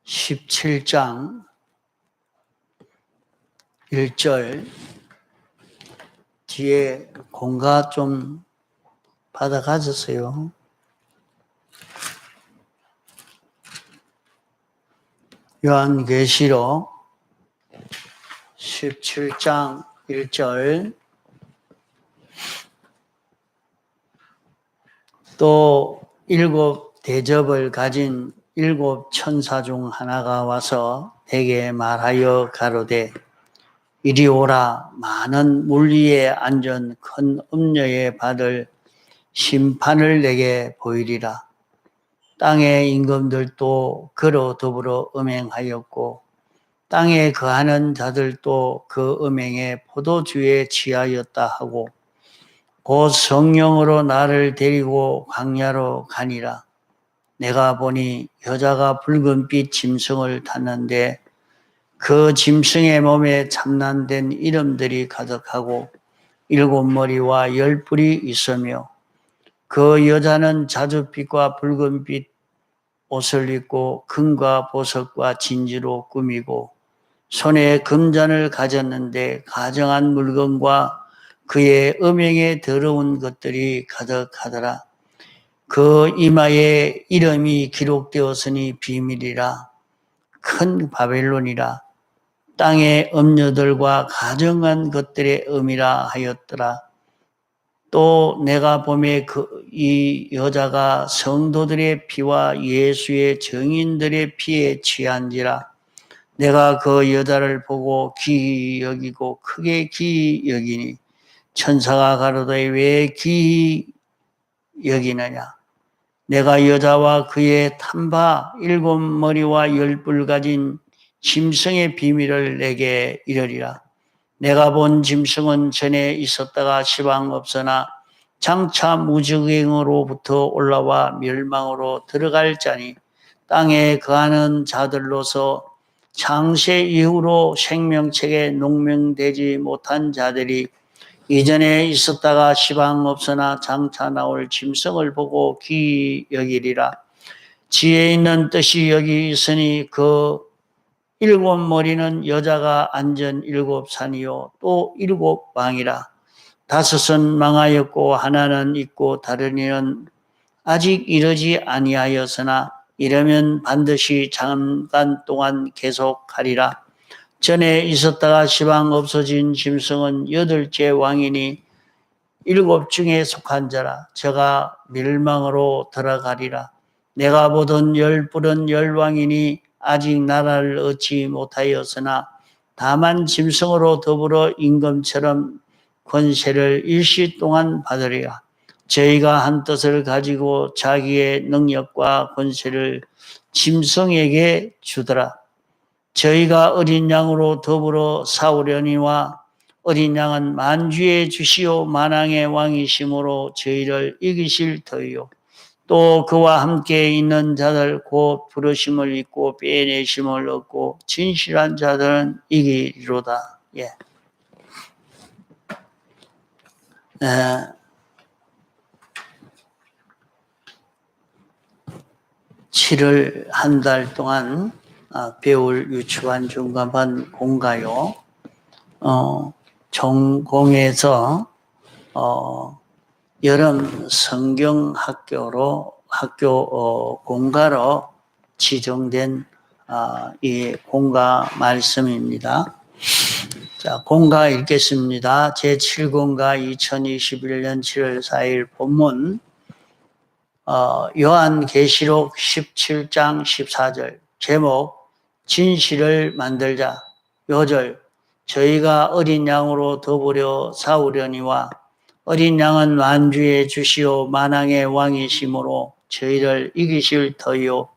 17장 1절 뒤에 공과 좀 받아 가졌어요. 요한계시록 17장 1절 또 일곱 대접을 가진 일곱 천사 중 하나가 와서 내게 말하여 가로되 이리 오라. 많은 물 위에 앉은 큰 음녀에 받을 심판을 내게 보이리라. 땅의 임금들도 그로 더불어 음행하였고 땅에 거하는 자들도 그 음행에 포도주에 취하였다 하고 곧 성령으로 나를 데리고 광야로 가니라. 내가 보니 여자가 붉은빛 짐승을 탔는데 그 짐승의 몸에 참난된 이름들이 가득하고 일곱 머리와 열 뿔이 있으며 그 여자는 자줏빛과 붉은빛 옷을 입고 금과 보석과 진주로 꾸미고 손에 금잔을 가졌는데 가정한 물건과 그의 음행에 더러운 것들이 가득하더라. 그 이마에 이름이 기록되었으니 비밀이라. 큰 바벨론이라. 땅의 음녀들과 가정한 것들의 음이라 하였더라. 또 내가 보매 이 여자가 성도들의 피와 예수의 증인들의 피에 취한지라. 내가 그 여자를 보고 기이 여기고 크게 기이 여기니 천사가 가로되 왜 기이 여기느냐. 내가 여자와 그의 탄바 일곱 머리와 열 뿔 가진 짐승의 비밀을 내게 이르리라. 내가 본 짐승은 전에 있었다가 시방 없으나 장차 무적행으로부터 올라와 멸망으로 들어갈 자니 땅에 거하는 자들로서 창세 이후로 생명책에 농명되지 못한 자들이 이전에 있었다가 시방 없으나 장차 나올 짐승을 보고 기이 여기리라. 지혜 있는 뜻이 여기 있으니 그 일곱 머리는 여자가 앉은 일곱 산이요 또 일곱 왕이라. 다섯은 망하였고 하나는 있고 다른 이는 아직 이르지 아니하였으나 이르면 반드시 잠깐 동안 계속하리라. 전에 있었다가 시방 없어진 짐승은 여덟째 왕이니 일곱 중에 속한 자라. 저가 멸망으로 들어가리라. 내가 보던 열 뿔은 열 왕이니 아직 나라를 얻지 못하였으나 다만 짐승으로 더불어 임금처럼 권세를 일시 동안 받으리라. 저희가 한 뜻을 가지고 자기의 능력과 권세를 짐승에게 주더라. 저희가 어린 양으로 더불어 싸우려니와 어린 양은 만주의 주시오 만왕의 왕이심으로 저희를 이기실 터이요. 또 그와 함께 있는 자들 곧 부르심을 입고 빼내심을 얻고 진실한 자들은 이기리로다. 예. 7월 한 달 동안 배울 유치원 중간반 공가요. 전공에서 여름 성경 학교 공가로 지정된 이 공가 말씀입니다. 자, 공가 읽겠습니다. 제7공가 2021년 7월 4일 본문 요한계시록 17장 14절 제목 진실을 만들자. 요절 저희가 어린 양으로 더불어 싸우려니와 어린 양은 만주의 주시오 만왕의 왕이심으로 저희를 이기실 터이요.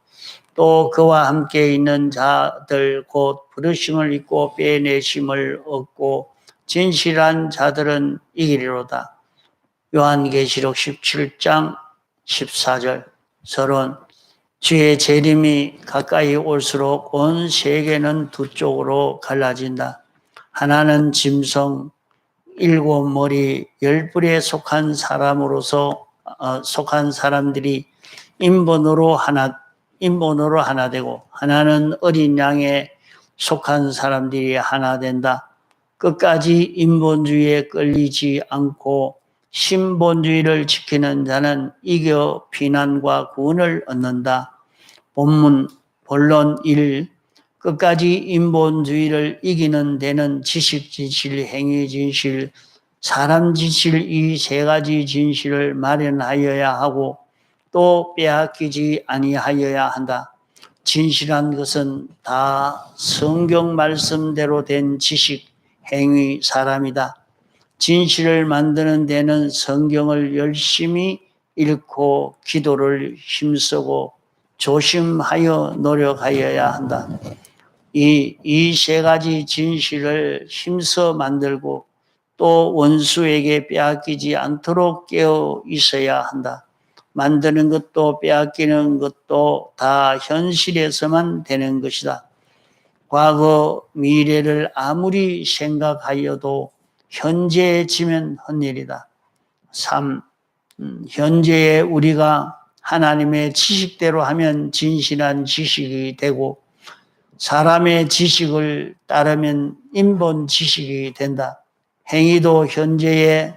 또 그와 함께 있는 자들 곧 부르심을 입고 빼내심을 얻고 진실한 자들은 이기리로다. 요한계시록 17장 14절 서론 주의 재림이 가까이 올수록 온 세계는 두 쪽으로 갈라진다. 하나는 짐승 일곱 머리 열 뿔에 속한 사람들이 인본으로 하나 인본으로 하나 되고 하나는 어린 양에 속한 사람들이 하나 된다. 끝까지 인본주의에 끌리지 않고 신본주의를 지키는 자는 이겨 피난과 구원을 얻는다. 본론 1. 끝까지 인본주의를 이기는 데는 지식 진실, 행위 진실, 사람 진실 이 세 가지 진실을 마련하여야 하고 또 빼앗기지 아니하여야 한다. 진실한 것은 다 성경 말씀대로 된 지식, 행위, 사람이다. 진실을 만드는 데는 성경을 열심히 읽고 기도를 힘쓰고 조심하여 노력하여야 한다. 이 세 가지 진실을 힘써 만들고 또 원수에게 빼앗기지 않도록 깨어 있어야 한다. 만드는 것도 빼앗기는 것도 다 현실에서만 되는 것이다. 과거, 미래를 아무리 생각하여도 현재에 지면 헛일이다. 3. 현재에 우리가 하나님의 지식대로 하면 진실한 지식이 되고 사람의 지식을 따르면 인본 지식이 된다. 행위도 현재에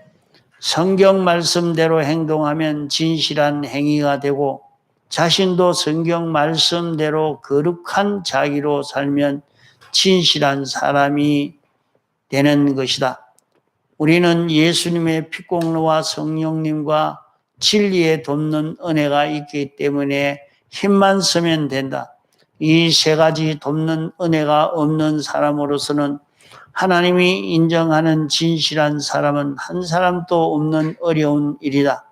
성경 말씀대로 행동하면 진실한 행위가 되고 자신도 성경 말씀대로 거룩한 자기로 살면 진실한 사람이 되는 것이다. 우리는 예수님의 피공로와 성령님과 진리에 돕는 은혜가 있기 때문에 힘만 쓰면 된다. 이 세 가지 돕는 은혜가 없는 사람으로서는 하나님이 인정하는 진실한 사람은 한 사람도 없는 어려운 일이다.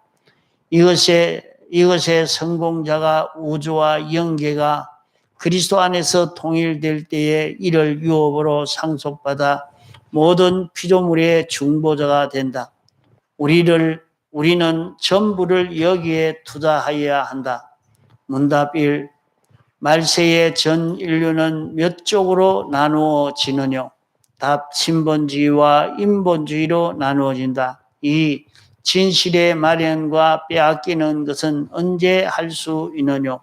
이것의 성공자가 우주와 영계가 그리스도 안에서 통일될 때에 이를 유업으로 상속받아 모든 피조물의 중보자가 된다. 우리는 전부를 여기에 투자하여야 한다. 문답 1. 말세의 전 인류는 몇 쪽으로 나누어지느냐? 답, 신본주의와 인본주의로 나누어진다. 2. 진실의 마련과 빼앗기는 것은 언제 할 수 있느냐?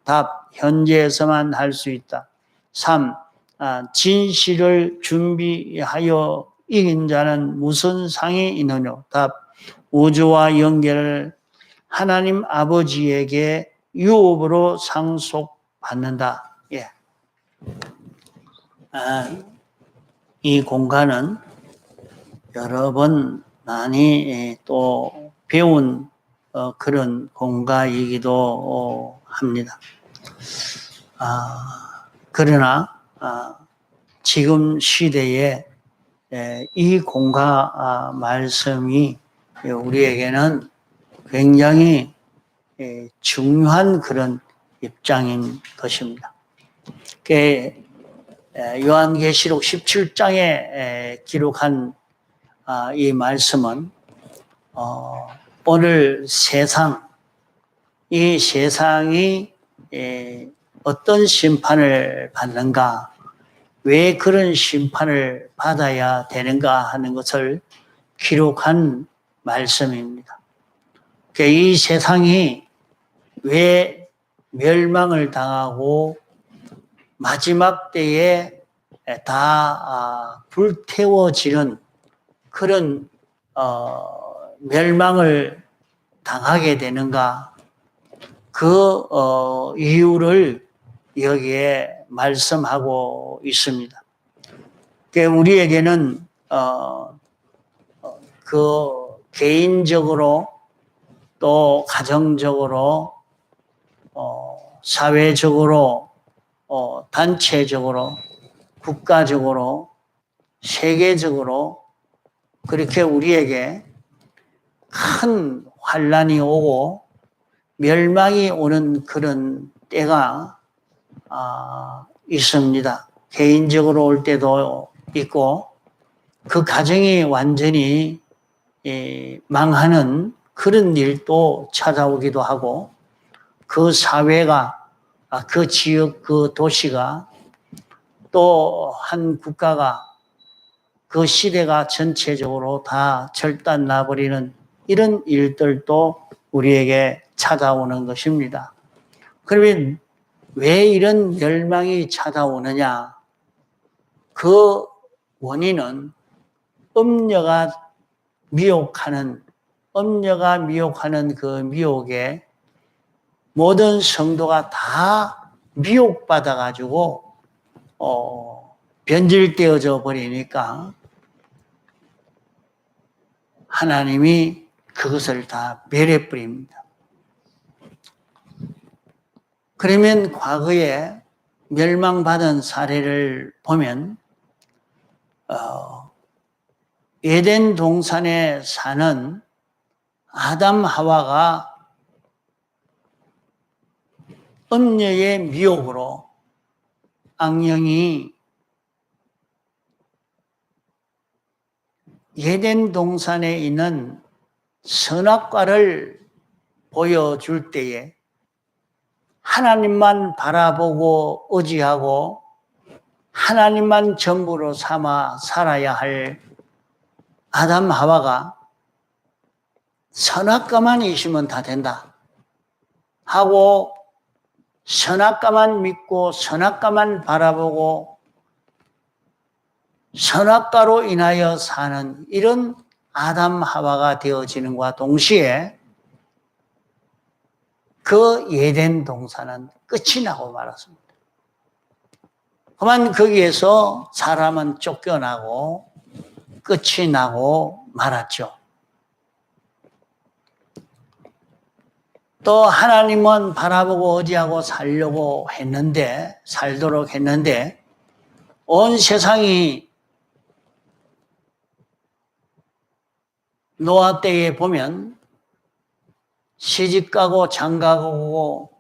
답, 현재에서만 할 수 있다. 3. 진실을 준비하여 이긴 자는 무슨 상이 있느냐? 답, 우주와 연계를 하나님 아버지에게 유업으로 상속받는다. 예. 이 공간은 여러 번 많이 또 배운 그런 공간이기도 합니다. 그러나 지금 시대에 이 공간 말씀이 우리에게는 굉장히 중요한 그런 입장인 것입니다. 요한계시록 17장에 기록한 이 말씀은 오늘 이 세상이 어떤 심판을 받는가, 왜 그런 심판을 받아야 되는가 하는 것을 기록한 말씀입니다. 이 세상이 왜 멸망을 당하고 마지막 때에 다 불태워지는 그런 멸망을 당하게 되는가, 그 이유를 여기에 말씀하고 있습니다. 우리에게는 그 개인적으로 또 가정적으로 사회적으로 단체적으로 국가적으로 세계적으로 그렇게 우리에게 큰 환란이 오고 멸망이 오는 그런 때가 있습니다. 개인적으로 올 때도 있고 그 가정이 완전히 망하는 그런 일도 찾아오기도 하고 그 사회가 그 지역 그 도시가 또 한 국가가 그 시대가 전체적으로 다 절단 나버리는 이런 일들도 우리에게 찾아오는 것입니다. 그러면 왜 이런 멸망이 찾아오느냐? 그 원인은 음녀가 미혹하는 그 미혹에 모든 성도가 다 미혹받아가지고, 변질되어져 버리니까 하나님이 그것을 다 멸해버립니다. 그러면 과거에 멸망받은 사례를 보면, 에덴 동산에 사는 아담 하와가 음녀의 미혹으로 악령이 에덴 동산에 있는 선악과를 보여줄 때에 하나님만 바라보고 의지하고 하나님만 전부로 삼아 살아야 할 아담 하와가 선악과만 있으면 다 된다 하고 선악과만 믿고 선악과만 바라보고 선악과로 인하여 사는 이런 아담 하와가 되어지는과 동시에 그 에덴 동산은 끝이 나고 말았습니다. 그만 거기에서 사람은 쫓겨나고 끝이 나고 말았죠. 또 하나님은 바라보고 의지하고 살도록 했는데 온 세상이 노아 때에 보면 시집가고 장가가고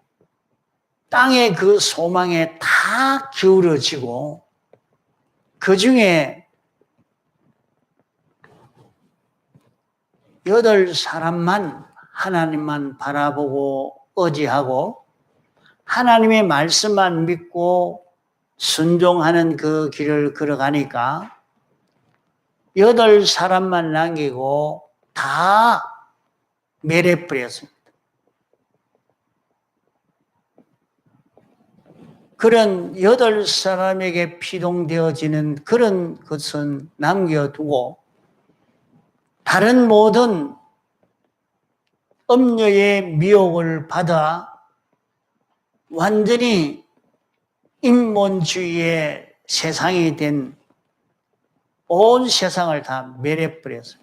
땅의 그 소망에 다 기울어지고 그 중에 8사람만 하나님만 바라보고 의지하고 하나님의 말씀만 믿고 순종하는 그 길을 걸어가니까 8사람만 남기고 다 멸해버렸습니다. 그런 8사람에게 피동되어지는 그런 것은 남겨두고 다른 모든 음녀의 미혹을 받아 완전히 인본주의의 세상이 된 온 세상을 다 멸해버렸어요.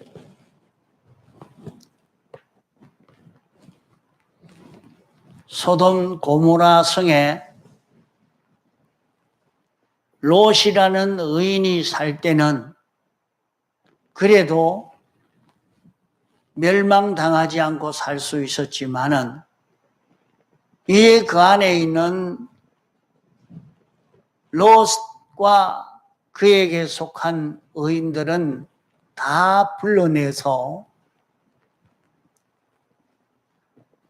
소돔 고모라 성에 롯이라는 의인이 살 때는 그래도 멸망당하지 않고 살 수 있었지만은 이에 그 안에 있는 롯과 그에게 속한 의인들은 다 불러내서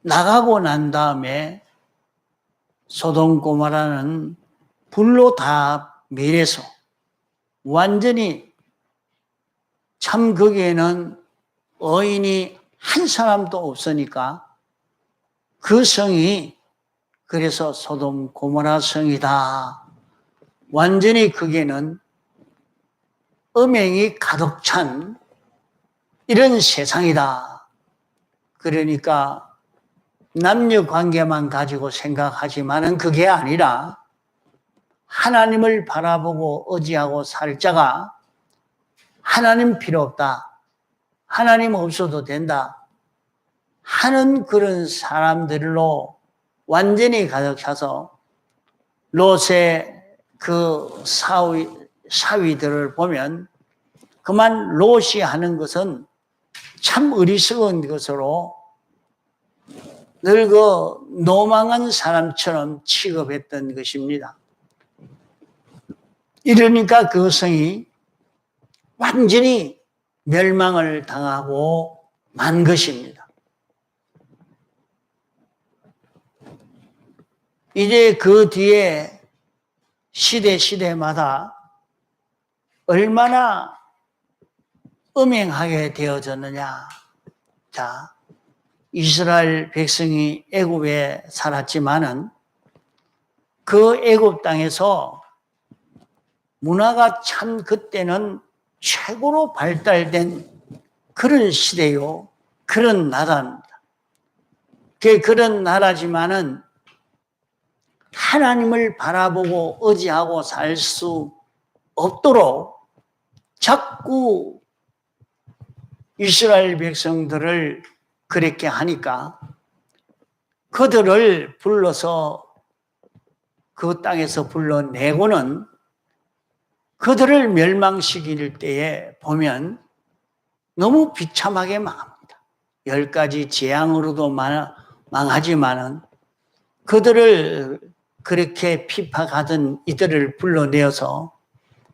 나가고 난 다음에 소돔 고모라는 불로 다 멸해서 완전히 참 거기에는 의인이 한 사람도 없으니까 그 성이 그래서 소돔 고모라 성이다. 완전히 거기에는 음행이 가득 찬 이런 세상이다. 그러니까 남녀 관계만 가지고 생각하지만은 그게 아니라 하나님을 바라보고 의지하고 살 자가 하나님 필요 없다. 하나님 없어도 된다. 하는 그런 사람들로 완전히 가득 차서 롯의 그 사위들을 보면 그만 롯이 하는 것은 참 어리석은 것으로 늙어 노망한 사람처럼 취급했던 것입니다. 이러니까 그 성이 완전히 멸망을 당하고 만 것입니다. 이제 그 뒤에 시대마다 얼마나 음행하게 되어졌느냐. 자, 이스라엘 백성이 애굽에 살았지만은 그 애굽 땅에서 문화가 참 그때는 최고로 발달된 그런 시대요. 그런 나라입니다. 그런 나라지만은 하나님을 바라보고 의지하고 살 수 없도록 자꾸 이스라엘 백성들을 그렇게 하니까 그들을 불러서 그 땅에서 불러내고는 그들을 멸망시킬 때에 보면 너무 비참하게 망합니다. 10가지 재앙으로도 망하지만은 그들을 그렇게 핍박하던 이들을 불러내어서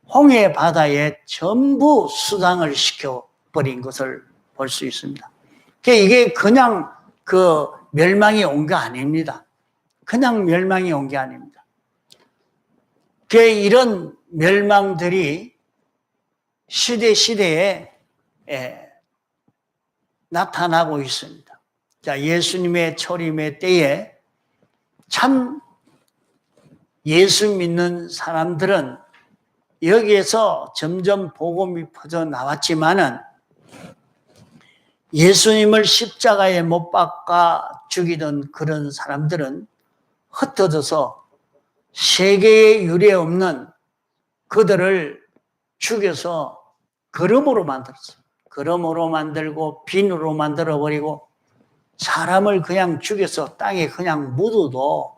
홍해 바다에 전부 수장을 시켜버린 것을 볼 수 있습니다. 이게 그냥 그 멸망이 온 게 아닙니다. 그냥 멸망이 온 게 아닙니다. 이런 멸망들이 시대에 나타나고 있습니다. 자, 예수님의 초림의 때에 참 예수 믿는 사람들은 여기에서 점점 복음이 퍼져 나왔지만은 예수님을 십자가에 못 박아 죽이던 그런 사람들은 흩어져서 세계에 유례 없는 그들을 죽여서 거름으로 만들었어요. 거름으로 만들고 빈으로 만들어버리고 사람을 그냥 죽여서 땅에 그냥 묻어도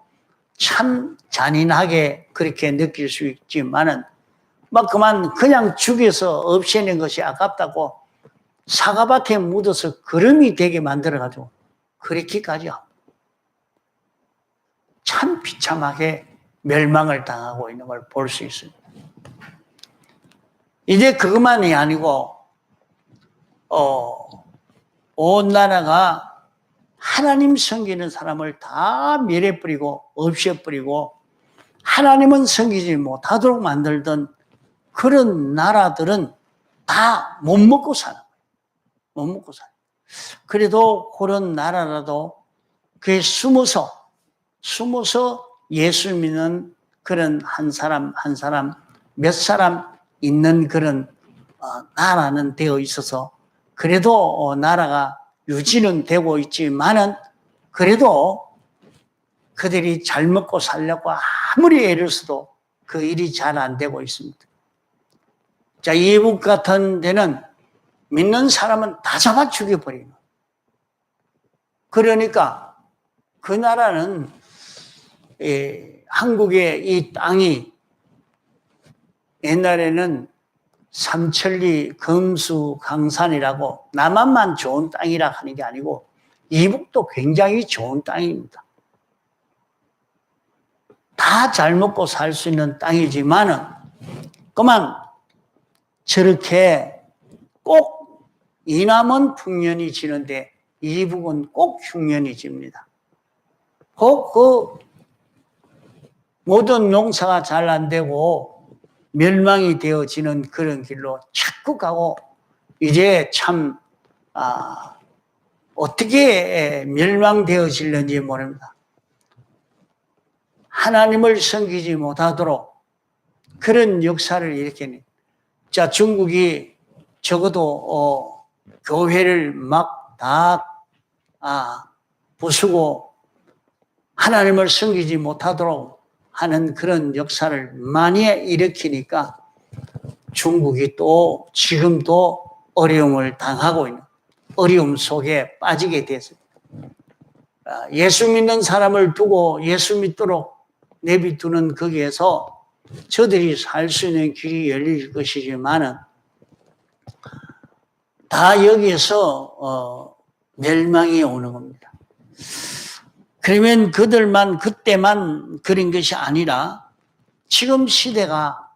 참 잔인하게 그렇게 느낄 수 있지만은 막 그만 그냥 죽여서 없애는 것이 아깝다고 사과밭에 묻어서 거름이 되게 만들어가지고 그렇게까지 하고 참 비참하게 멸망을 당하고 있는 걸 볼 수 있습니다. 이제 그것만이 아니고 온 나라가 하나님 섬기는 사람을 다 멸해버리고 없애버리고 하나님은 섬기지 못하도록 만들던 그런 나라들은 다 못 먹고 사는 거예요. 못 먹고 사는 거예요. 그래도 그런 나라라도 그에 숨어서 예수 믿는 그런 한 사람 몇 사람 있는 그런 나라는 되어 있어서 그래도 나라가 유지는 되고 있지만은 그래도 그들이 잘 먹고 살려고 아무리 애를 써도 그 일이 잘 안 되고 있습니다. 자, 이북 같은 데는 믿는 사람은 다 잡아 죽여버리는. 그러니까 그 나라는 한국의 이 땅이 옛날에는 삼천리 금수강산이라고 남한만 좋은 땅이라 하는 게 아니고 이북도 굉장히 좋은 땅입니다. 다 잘 먹고 살 수 있는 땅이지만은 그만 저렇게 꼭 이남은 풍년이 지는데 이북은 꼭 흉년이 집니다. 꼭 그 모든 농사가 잘 안 되고 멸망이 되어지는 그런 길로 자꾸 가고 이제 참 어떻게 멸망되어질는지 모릅니다. 하나님을 섬기지 못하도록 그런 역사를 일으키는. 자, 중국이 적어도 교회를 막 다 부수고 하나님을 섬기지 못하도록 하는 그런 역사를 많이 일으키니까 중국이 또 지금도 어려움을 당하고 있는 어려움 속에 빠지게 됐습니다. 예수 믿는 사람을 두고 예수 믿도록 내비두는 거기에서 저들이 살 수 있는 길이 열릴 것이지만은 다 여기에서 멸망이 오는 겁니다. 그러면 그들만 그때만 그런 것이 아니라 지금 시대가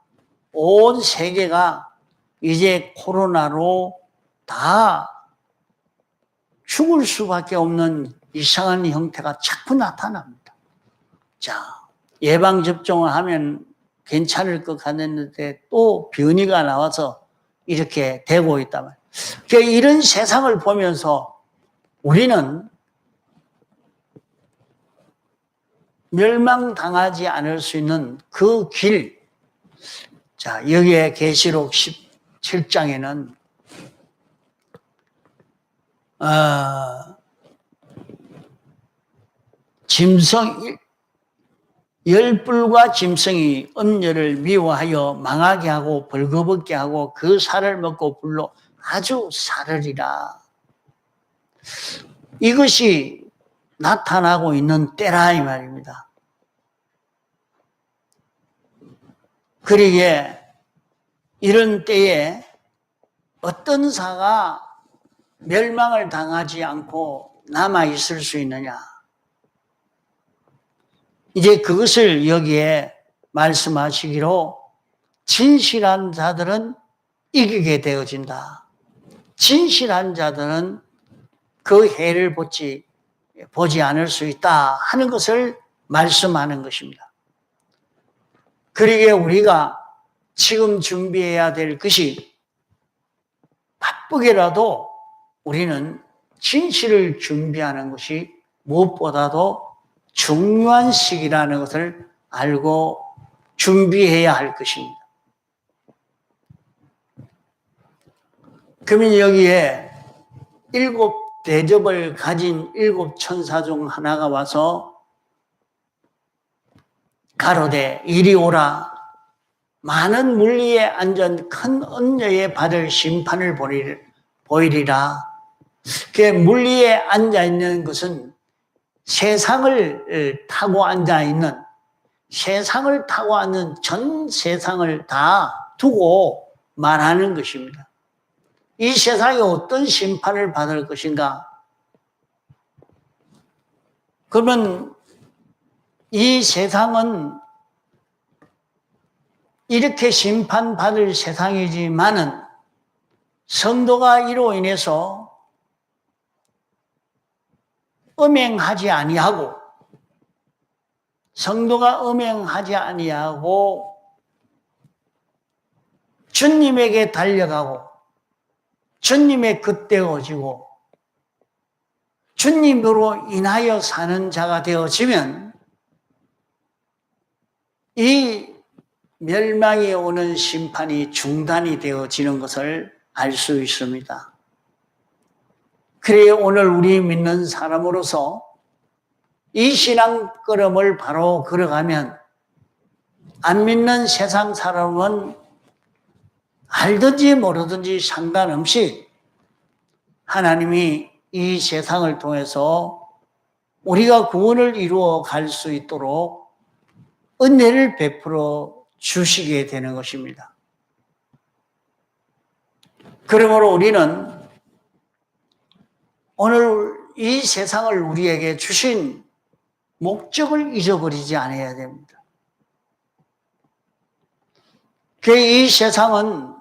온 세계가 이제 코로나로 다 죽을 수밖에 없는 이상한 형태가 자꾸 나타납니다. 자, 예방접종을 하면 괜찮을 것 같았는데 또 변이가 나와서 이렇게 되고 있단 말이에요. 그러니까 이런 세상을 보면서 우리는 멸망당하지 않을 수 있는 그 길. 자, 여기에 계시록 17장에는 열불과 짐승이 음녀를 미워하여 망하게 하고 벌거벗게 하고 그 살을 먹고 불로 아주 사르리라. 이것이 나타나고 있는 때라 이 말입니다. 그러기에 이런 때에 어떤 사가 멸망을 당하지 않고 남아있을 수 있느냐. 이제 그것을 여기에 말씀하시기로 진실한 자들은 이기게 되어진다. 진실한 자들은 그 해를 보지 않을 수 있다 하는 것을 말씀하는 것입니다. 그러기에 우리가 지금 준비해야 될 것이 바쁘게라도 우리는 진실을 준비하는 것이 무엇보다도 중요한 시기라는 것을 알고 준비해야 할 것입니다. 그러면 여기에 7 대접을 가진 7 천사 중 하나가 와서 가로되 이리 오라. 많은 물리에 앉은 큰 언녀의 받을 심판을 보이리라. 그 물리에 앉아있는 것은 세상을 타고 앉아있는, 세상을 타고 앉는 전 세상을 다 두고 말하는 것입니다. 이 세상이 어떤 심판을 받을 것인가? 그러면 이 세상은 이렇게 심판받을 세상이지만은 성도가 이로 인해서 음행하지 아니하고, 성도가 음행하지 아니하고 주님에게 달려가고 주님의 긋대어지고 주님으로 인하여 사는 자가 되어지면 이 멸망이 오는 심판이 중단이 되어지는 것을 알 수 있습니다. 그래 오늘 우리 믿는 사람으로서 이 신앙 걸음을 바로 걸어가면 안 믿는 세상 사람은 알든지 모르든지 상관없이 하나님이 이 세상을 통해서 우리가 구원을 이루어 갈 수 있도록 은혜를 베풀어 주시게 되는 것입니다. 그러므로 우리는 오늘 이 세상을 우리에게 주신 목적을 잊어버리지 않아야 됩니다. 이 세상은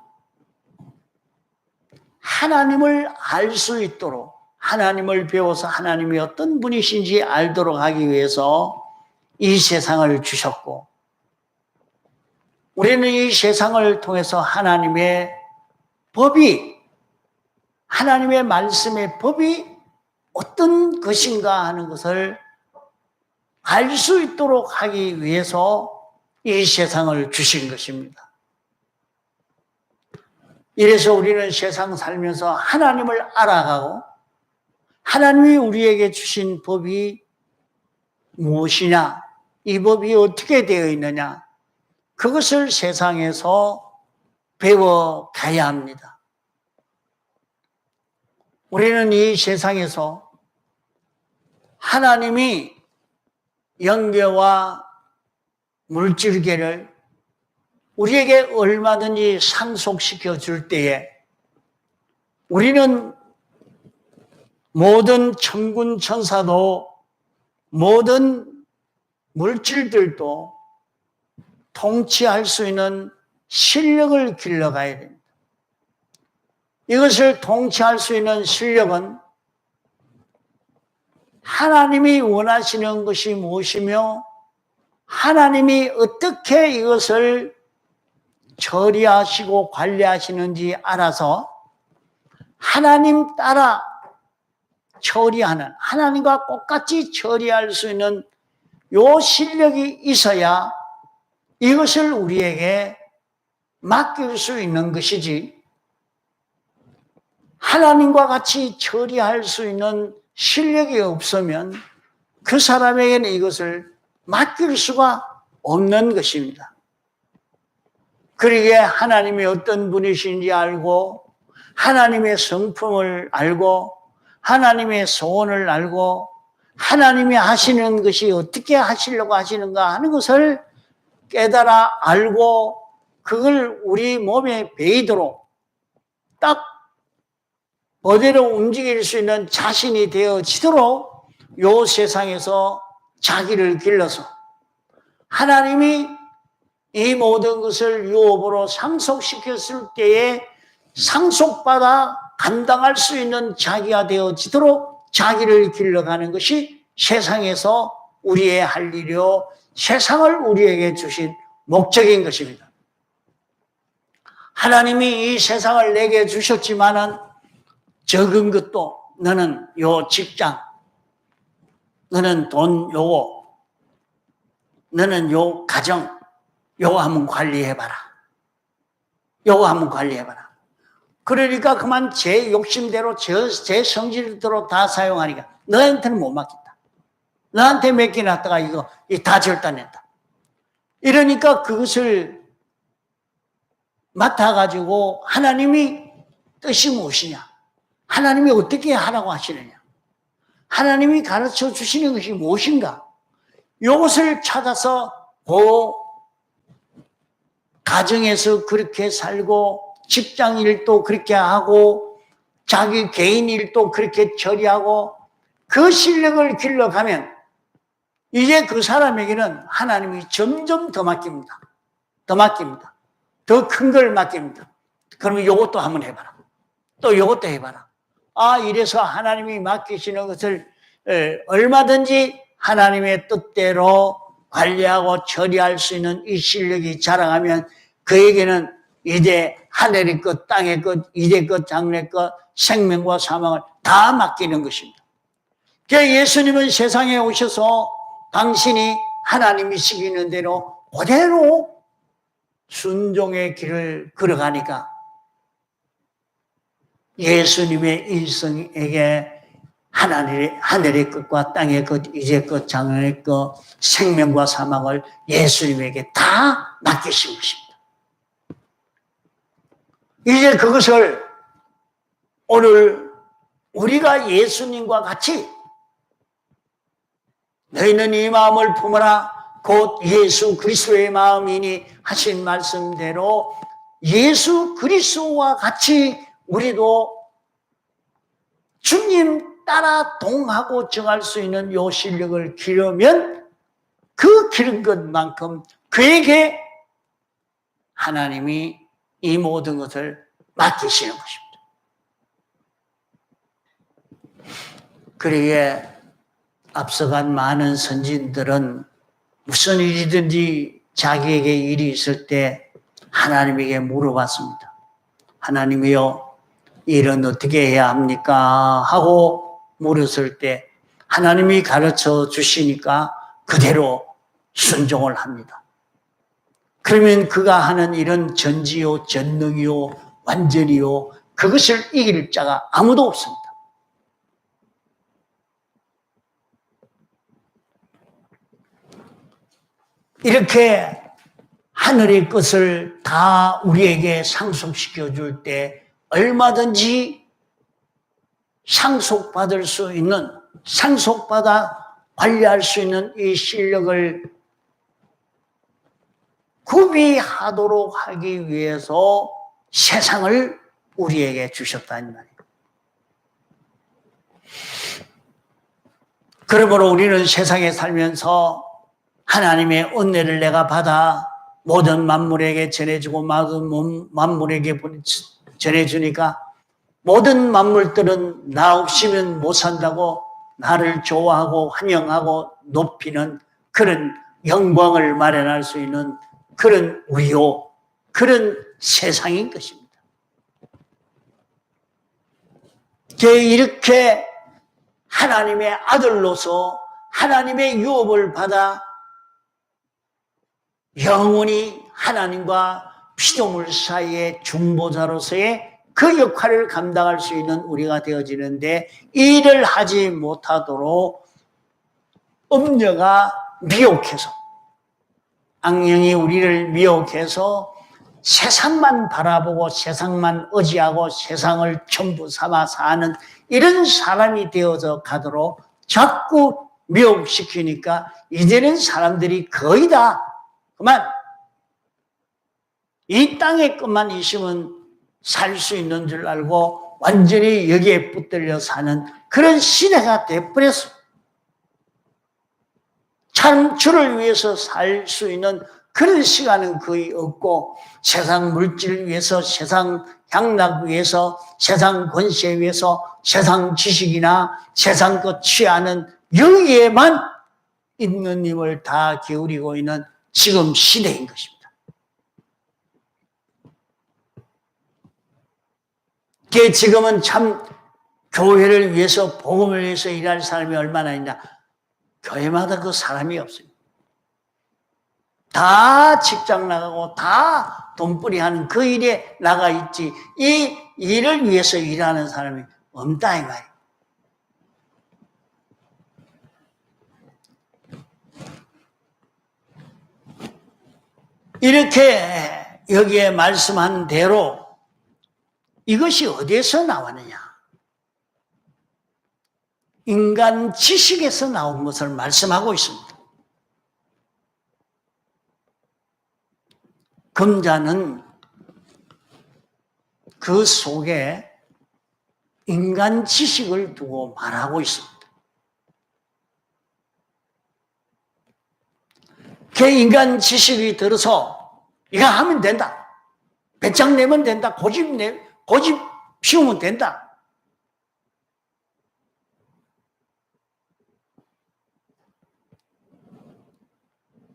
하나님을 알 수 있도록, 하나님을 배워서 하나님이 어떤 분이신지 알도록 하기 위해서 이 세상을 주셨고, 우리는 이 세상을 통해서 하나님의 법이, 하나님의 말씀의 법이 어떤 것인가 하는 것을 알 수 있도록 하기 위해서 이 세상을 주신 것입니다. 이래서 우리는 세상 살면서 하나님을 알아가고 하나님이 우리에게 주신 법이 무엇이냐, 이 법이 어떻게 되어 있느냐, 그것을 세상에서 배워가야 합니다. 우리는 이 세상에서 하나님이 영계와 물질계를 우리에게 얼마든지 상속시켜 줄 때에 우리는 모든 천군 천사도 모든 물질들도 통치할 수 있는 실력을 길러가야 됩니다. 이것을 통치할 수 있는 실력은 하나님이 원하시는 것이 무엇이며 하나님이 어떻게 이것을 처리하시고 관리하시는지 알아서 하나님 따라 처리하는, 하나님과 똑같이 처리할 수 있는 요 실력이 있어야 이것을 우리에게 맡길 수 있는 것이지, 하나님과 같이 처리할 수 있는 실력이 없으면 그 사람에게는 이것을 맡길 수가 없는 것입니다. 그러기에 하나님이 어떤 분이신지 알고, 하나님의 성품을 알고, 하나님의 소원을 알고, 하나님이 하시는 것이 어떻게 하시려고 하시는가 하는 것을 깨달아 알고, 그걸 우리 몸에 배이도록 딱 그대로 움직일 수 있는 자신이 되어지도록 요 세상에서 자기를 길러서 하나님이 이 모든 것을 유업으로 상속시켰을 때에 상속받아 감당할 수 있는 자기가 되어지도록 자기를 길러가는 것이 세상에서 우리의 할 일이요, 세상을 우리에게 주신 목적인 것입니다. 하나님이 이 세상을 내게 주셨지만은 적은 것도 너는 요 직장, 너는 돈 요거, 너는 요 가정, 요거 한번 관리해봐라. 요거 한번 관리해봐라. 그러니까 그만 제 욕심대로, 제 성질대로 다 사용하니까 너한테는 못 맡긴다. 너한테 맡겨놨다가 이거 다 절단했다. 이러니까 그것을 맡아가지고 하나님이 뜻이 무엇이냐? 하나님이 어떻게 하라고 하시느냐? 하나님이 가르쳐 주시는 것이 무엇인가? 이것을 찾아서 그 가정에서 그렇게 살고, 직장 일도 그렇게 하고, 자기 개인 일도 그렇게 처리하고, 그 실력을 길러가면 이제 그 사람에게는 하나님이 점점 더 맡깁니다. 더 맡깁니다. 더 큰 걸 맡깁니다. 그러면 이것도 한번 해봐라. 또 이것도 해봐라. 이래서 하나님이 맡기시는 것을 얼마든지 하나님의 뜻대로 관리하고 처리할 수 있는 이 실력이 자라가면 그에게는 이제 하늘의 것, 땅의 것, 이대 것, 장래 것, 생명과 사망을 다 맡기는 것입니다. 예수님은 세상에 오셔서 당신이 하나님이 시키는 대로 그대로 순종의 길을 걸어가니까 예수님의 일생에게 하늘의 것과 땅의 것, 이제 것, 장래의 것, 생명과 사망을 예수님에게 다 맡기신 것입니다. 이제 그것을 오늘 우리가 예수님과 같이 너희는 이 마음을 품어라 곧 예수 그리스도의 마음이니 하신 말씀대로 예수 그리스도와 같이 우리도 주님 따라 동하고 정할 수 있는 요 실력을 기르면 그 기른 것만큼 그에게 하나님이 이 모든 것을 맡기시는 것입니다. 그러기에 앞서간 많은 선진들은 무슨 일이든지 자기에게 일이 있을 때 하나님에게 물어봤습니다. 하나님이요, 일은 어떻게 해야 합니까? 하고 물었을 때 하나님이 가르쳐 주시니까 그대로 순종을 합니다. 그러면 그가 하는 일은 전지요, 전능이요, 완전이요, 그것을 이길 자가 아무도 없습니다. 이렇게 하늘의 것을 다 우리에게 상속시켜 줄 때 얼마든지 상속받을 수 있는, 상속받아 관리할 수 있는 이 실력을 구비하도록 하기 위해서 세상을 우리에게 주셨다는 말이에요. 그러므로 우리는 세상에 살면서 하나님의 은혜를 내가 받아 모든 만물에게 전해주고 모든 만물에게 전해주니까 모든 만물들은 나 없이는 못 산다고 나를 좋아하고 환영하고 높이는 그런 영광을 마련할 수 있는 그런 위호, 그런 세상인 것입니다. 이렇게 하나님의 아들로서 하나님의 유업을 받아 영원히 하나님과 피조물 사이의 중보자로서의 그 역할을 감당할 수 있는 우리가 되어지는데, 일을 하지 못하도록 음녀가 미혹해서, 악령이 우리를 미혹해서 세상만 바라보고 세상만 의지하고 세상을 전부 삼아 사는 이런 사람이 되어서 가도록 자꾸 미혹시키니까 이제는 사람들이 거의 다 그만 이 땅에 것만 있으면 살 수 있는 줄 알고 완전히 여기에 붙들려 사는 그런 시대가 돼버렸어. 창출을 위해서 살 수 있는 그런 시간은 거의 없고, 세상 물질 위해서, 세상 향락 위해서, 세상 권세 위해서, 세상 지식이나 세상 것 취하는 여기에만 있는 힘을 다 기울이고 있는 지금 시대인 것입니다. 지금은 참 교회를 위해서, 복음을 위해서 일할 사람이 얼마나 있냐. 교회마다 그 사람이 없어요. 다 직장 나가고 다 돈벌이 하는 그 일에 나가 있지, 이 일을 위해서 일하는 사람이 없다 이 말이에요. 이렇게 여기에 말씀한 대로 이것이 어디에서 나왔느냐? 인간 지식에서 나온 것을 말씀하고 있습니다. 금자는 그 속에 인간 지식을 두고 말하고 있습니다. 그 인간 지식이 들어서 이거 하면 된다, 배짱 내면 된다, 고집 피우면 된다.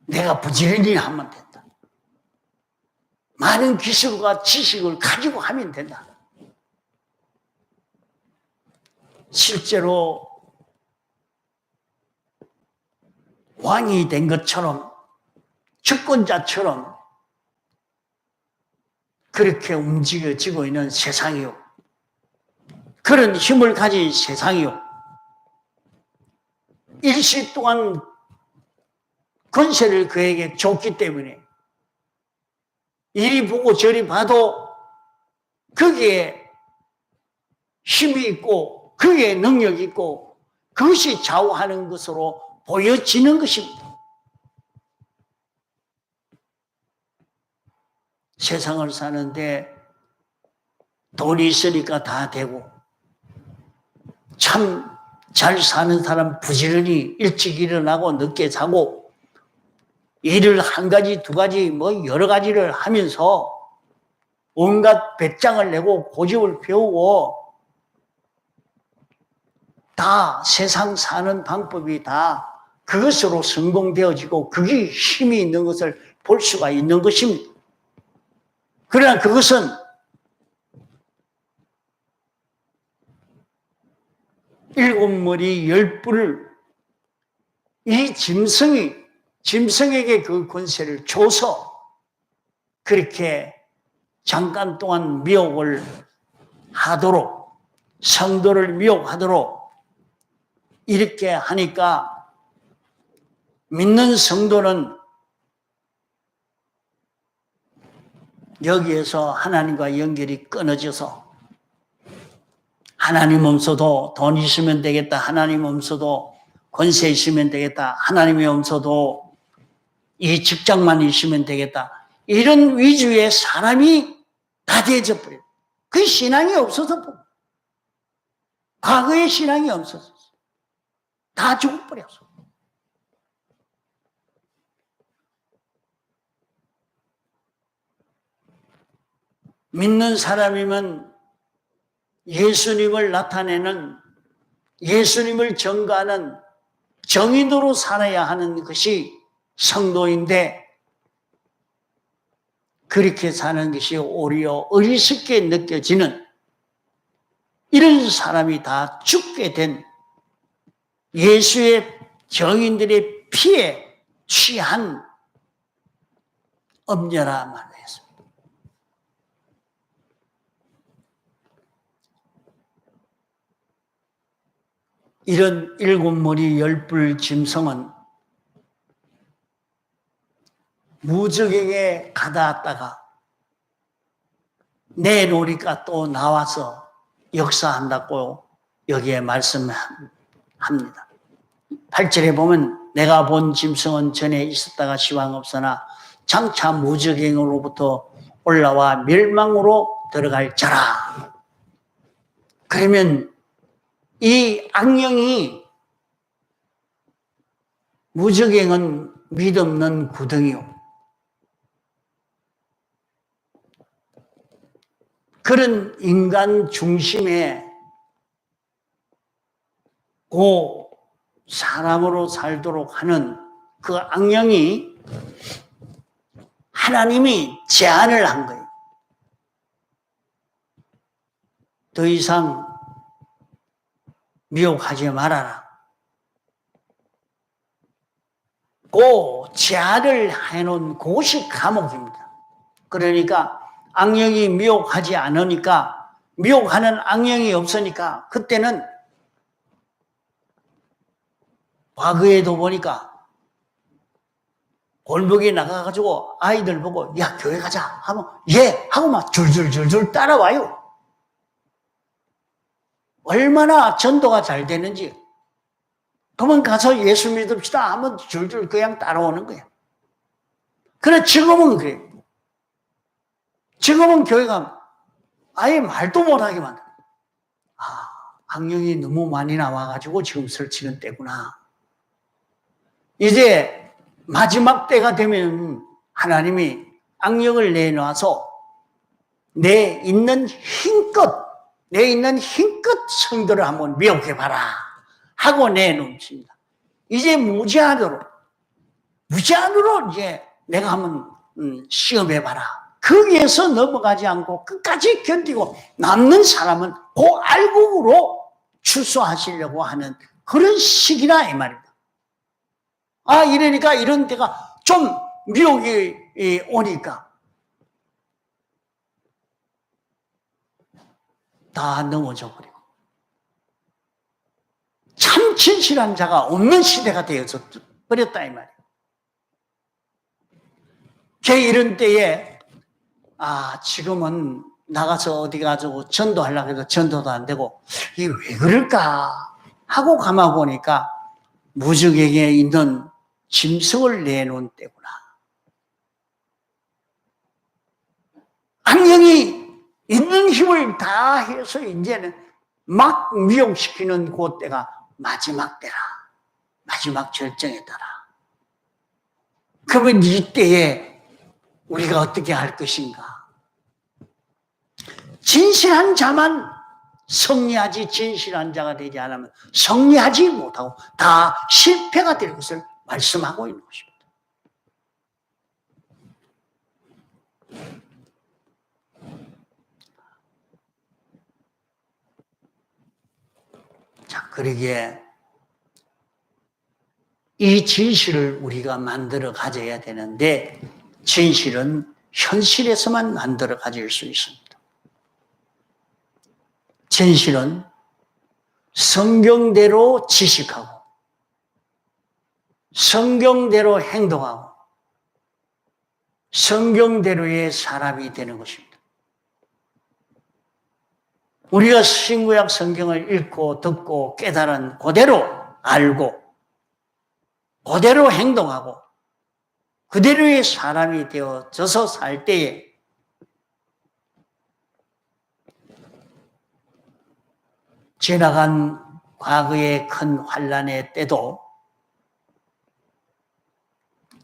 내가 부지런히 하면 된다. 많은 기술과 지식을 가지고 하면 된다. 실제로 왕이 된 것처럼, 주권자처럼 그렇게 움직여지고 있는 세상이요, 그런 힘을 가진 세상이요, 일시 동안 권세를 그에게 줬기 때문에 이리 보고 저리 봐도 거기에 힘이 있고 거기에 능력이 있고 그것이 좌우하는 것으로 보여지는 것입니다. 세상을 사는데 돈이 있으니까 다 되고, 참 잘 사는 사람 부지런히 일찍 일어나고 늦게 자고 일을 한 가지 두 가지 뭐 여러 가지를 하면서 온갖 배짱을 내고 고집을 피우고 다 세상 사는 방법이 다 그것으로 성공되어지고 그게 힘이 있는 것을 볼 수가 있는 것입니다. 그러나 그것은 일곱 머리 열 뿔을 이 짐승에게 그 권세를 줘서 그렇게 잠깐 동안 미혹을 하도록, 성도를 미혹하도록 이렇게 하니까 믿는 성도는 여기에서 하나님과 연결이 끊어져서, 하나님 없어도 돈 있으면 되겠다, 하나님 없어도 권세 있으면 되겠다, 하나님이 없어도 이 직장만 있으면 되겠다, 이런 위주의 사람이 다 되어져 버려요. 그 신앙이 없어서, 과거의 신앙이 없어서 다 죽어버렸어. 믿는 사람이면 예수님을 나타내는, 예수님을 전가하는 정인으로 살아야 하는 것이 성도인데, 그렇게 사는 것이 오히려 어리석게 느껴지는 이런 사람이 다 죽게 된, 예수의 정인들의 피에 취한 엄녀라 말했습니다. 이런 일곱 머리 열불 짐승은 무적행에 가다 왔다가 내놓으니까 또 나와서 역사한다고 여기에 말씀합니다. 8절에 보면 내가 본 짐승은 전에 있었다가 시황 없으나 장차 무적행으로부터 올라와 멸망으로 들어갈 자라. 그러면 이 악령이 무적행은 믿없는 구덩이요. 그런 인간 중심의 고 사람으로 살도록 하는 그 악령이 하나님이 제안을 한 거예요. 더 이상 미혹하지 말아라. 그 제안을 해놓은 곳이 감옥입니다. 그러니까 악령이 미혹하지 않으니까, 미혹하는 악령이 없으니까 그때는 과거에도 보니까 골목에 나가가지고 아이들 보고 야 교회 가자 하면 예 하고 막 줄줄줄줄 따라와요. 얼마나 전도가 잘 되는지. 그러면 가서 예수 믿읍시다 하면 줄줄 그냥 따라오는 거예요. 그래 지금은 그래요. 지금은 교회가 아예 말도 못하게 만들어. 아, 악령이 너무 많이 나와가지고 지금 설치는 때구나. 이제 마지막 때가 되면 하나님이 악령을 내놔서 내 있는 힘껏 성도를 한번 미혹해봐라 하고 내놓습니다. 이제 무제한으로 이제 내가 한번 시험해봐라. 거기에서 넘어가지 않고 끝까지 견디고 남는 사람은 그 알곡으로 출소하시려고 하는 그런 시기라 이 말입니다. 아, 이러니까 이런 때가 좀 미혹이 오니까 다 넘어져 버리고 참 진실한 자가 없는 시대가 되어서 버렸다 이 말이에요. 이런 때에 지금은 나가서 어디 가서 전도하려고 해도 전도도 안 되고 이게 왜 그럴까 하고 가만 보니까 무적행에 있는 짐승을 내놓은 때구나. 악령이 있는 힘을 다 해서 이제는 막 미혹시키는 그 때가 마지막 때라. 마지막 절정에 따라. 그러면 이때에 우리가 어떻게 할 것인가? 진실한 자만 승리하지, 진실한 자가 되지 않으면 승리하지 못하고 다 실패가 될 것을 말씀하고 있는 것입니다. 자, 그러기에 이 진실을 우리가 만들어 가져야 되는데 진실은 현실에서만 만들어 가질 수 있습니다. 진실은 성경대로 지식하고 성경대로 행동하고 성경대로의 사람이 되는 것입니다. 우리가 신구약 성경을 읽고 듣고 깨달은 그대로 알고 그대로 행동하고 그대로의 사람이 되어져서 살 때에 지나간 과거의 큰 환난의 때도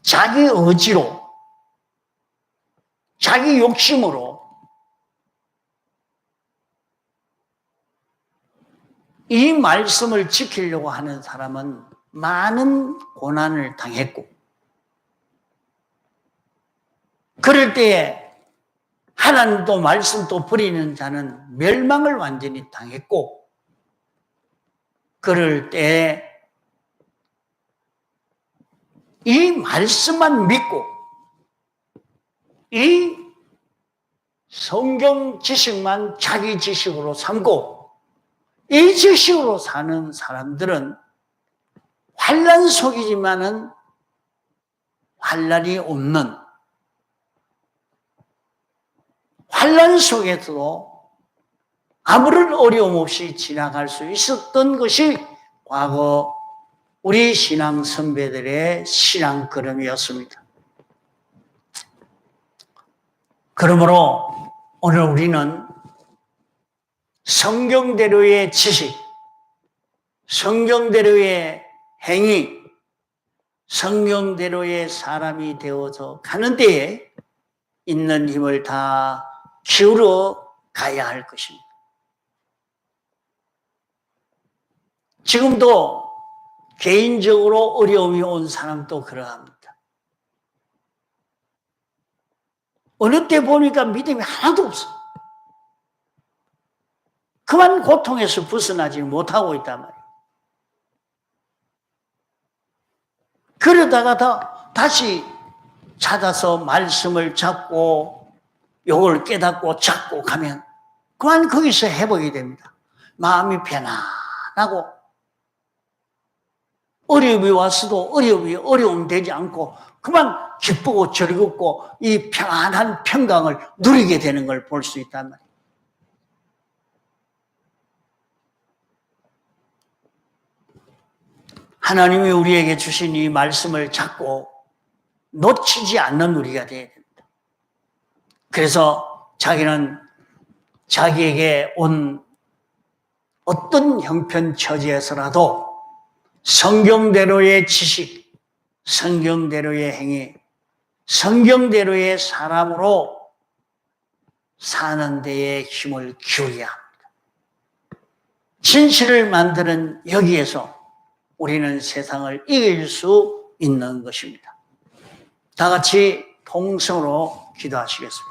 자기 의지로 자기 욕심으로 이 말씀을 지키려고 하는 사람은 많은 고난을 당했고 그럴 때에 하나님도 말씀도 버리는 자는 멸망을 완전히 당했고 그럴 때에 이 말씀만 믿고 이 성경 지식만 자기 지식으로 삼고 이 지식으로 사는 사람들은 환난 속이지만은 환난이 없는, 환난 속에서도 아무런 어려움 없이 지나갈 수 있었던 것이 과거 우리 신앙 선배들의 신앙 걸음이었습니다. 그러므로 오늘 우리는 성경대로의 지식, 성경대로의 행위, 성경대로의 사람이 되어서 가는 데에 있는 힘을 다 기울여 가야 할 것입니다. 지금도 개인적으로 어려움이 온 사람도 그러합니다. 어느 때 보니까 믿음이 하나도 없어. 그만 고통에서 벗어나지 못하고 있단 말이에요. 그러다가 다시 찾아서 말씀을 잡고 요걸 깨닫고 잡고 가면 그만 거기서 회복이 됩니다. 마음이 편안하고 어려움이 왔어도 어려움 되지 않고 그만 기쁘고 즐겁고 이 평안한 평강을 누리게 되는 걸 볼 수 있단 말이에요. 하나님이 우리에게 주신 이 말씀을 잡고 놓치지 않는 우리가 되어야 됩니다. 그래서 자기는 자기에게 온 어떤 형편처지에서라도 성경대로의 지식, 성경대로의 행위, 성경대로의 사람으로 사는 데에 힘을 기울여야 합니다. 진실을 만드는 여기에서 우리는 세상을 이길 수 있는 것입니다. 다 같이 통성으로 기도하시겠습니다.